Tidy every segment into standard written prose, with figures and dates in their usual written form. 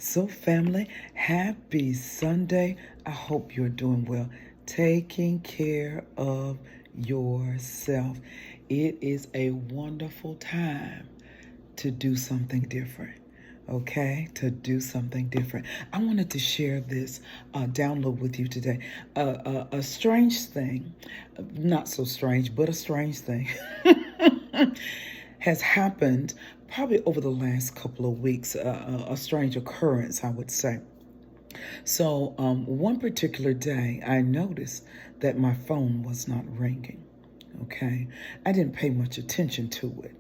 So, family, happy Sunday. I hope you're doing well, taking care of yourself. It is a wonderful time to do something different. Okay, to do something different. I wanted to share this download with you today. A strange thing, not so strange, but a strange thing has happened probably over the last couple of weeks. A strange occurrence, I would say. So, one particular day, I noticed that my phone was not ringing. Okay, I didn't pay much attention to it.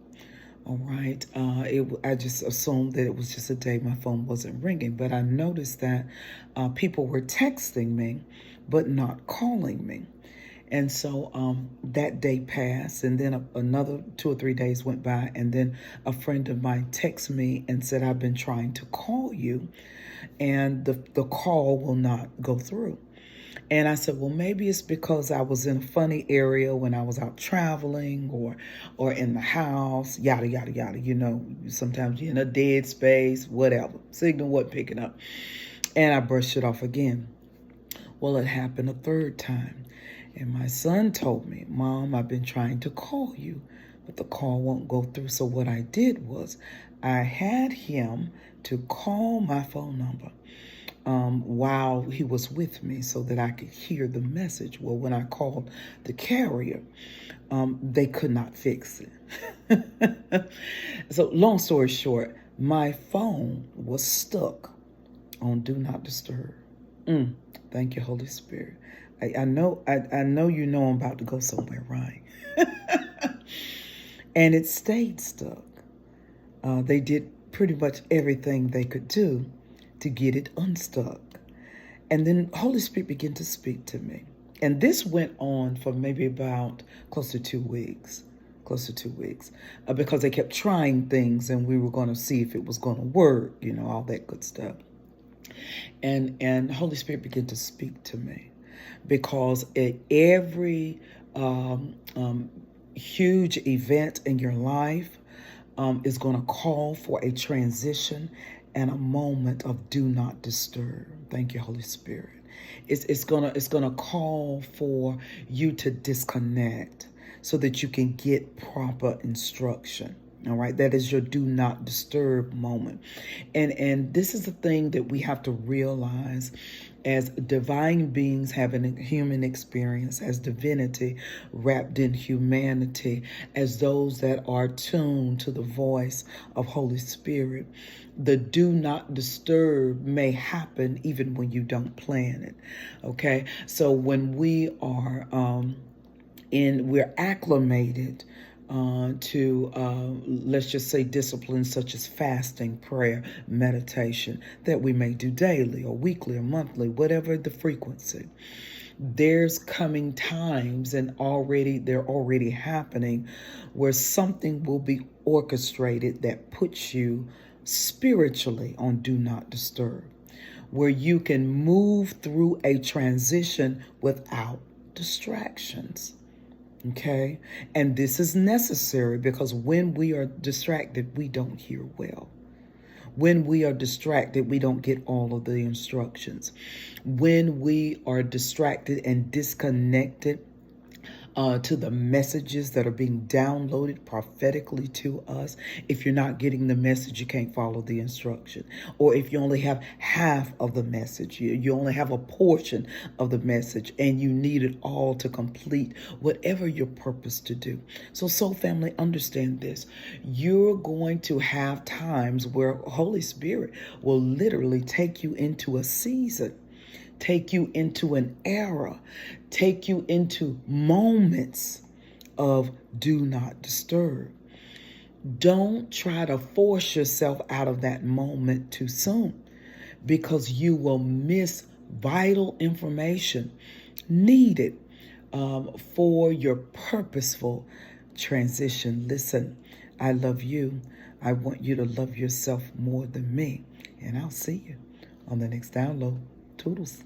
All right. I just assumed that it was just a day my phone wasn't ringing, but I noticed that people were texting me, but not calling me. And so that day passed, and then another 2 or 3 days went by, and then a friend of mine texted me and said, "I've been trying to call you, and the call will not go through." And I said, well, maybe it's because I was in a funny area when I was out traveling or in the house, yada, yada, yada. You know, sometimes you're in a dead space, whatever. Signal wasn't picking up. And I brushed it off again. Well, it happened a third time. And my son told me, Mom, I've been trying to call you, but the call won't go through. So what I did was I had him to call my phone number while he was with me so that I could hear the message. Well, when I called the carrier, they could not fix it. So long story short, my phone was stuck on Do Not Disturb. Thank you, Holy Spirit. I know you know I'm about to go somewhere, right? And it stayed stuck. They did pretty much everything they could do to get it unstuck. And then Holy Spirit began to speak to me. And this went on for maybe about close to 2 weeks. Because they kept trying things and we were going to see if it was going to work, all that good stuff. And Holy Spirit began to speak to me because at every huge event in your life is going to call for a transition and a moment of do not disturb. Thank you, Holy Spirit. It's gonna call for you to disconnect so that you can get proper instruction. All right, that is your do not disturb moment. And this is the thing that we have to realize as divine beings having a human experience, as divinity wrapped in humanity, as those that are tuned to the voice of Holy Spirit. The do not disturb may happen even when you don't plan it. Okay, so when we are we're acclimated to, let's just say, disciplines such as fasting, prayer, meditation, that we may do daily or weekly or monthly, whatever the frequency. There's coming times, and they're already happening, where something will be orchestrated that puts you spiritually on do not disturb, where you can move through a transition without distractions. Okay, and this is necessary because when we are distracted, we don't hear well. When we are distracted, we don't get all of the instructions. When we are distracted and disconnected to the messages that are being downloaded prophetically to us. If you're not getting the message, you can't follow the instruction. Or if you only have half of the message, you only have a portion of the message, and you need it all to complete whatever your purpose to do. So family, understand this. You're going to have times where Holy Spirit will literally take you into a season, take you into an era, take you into moments of do not disturb. Don't try to force yourself out of that moment too soon, because you will miss vital information needed for your purposeful transition. Listen, I love you. I want you to love yourself more than me. And I'll see you on the next download. Toodles.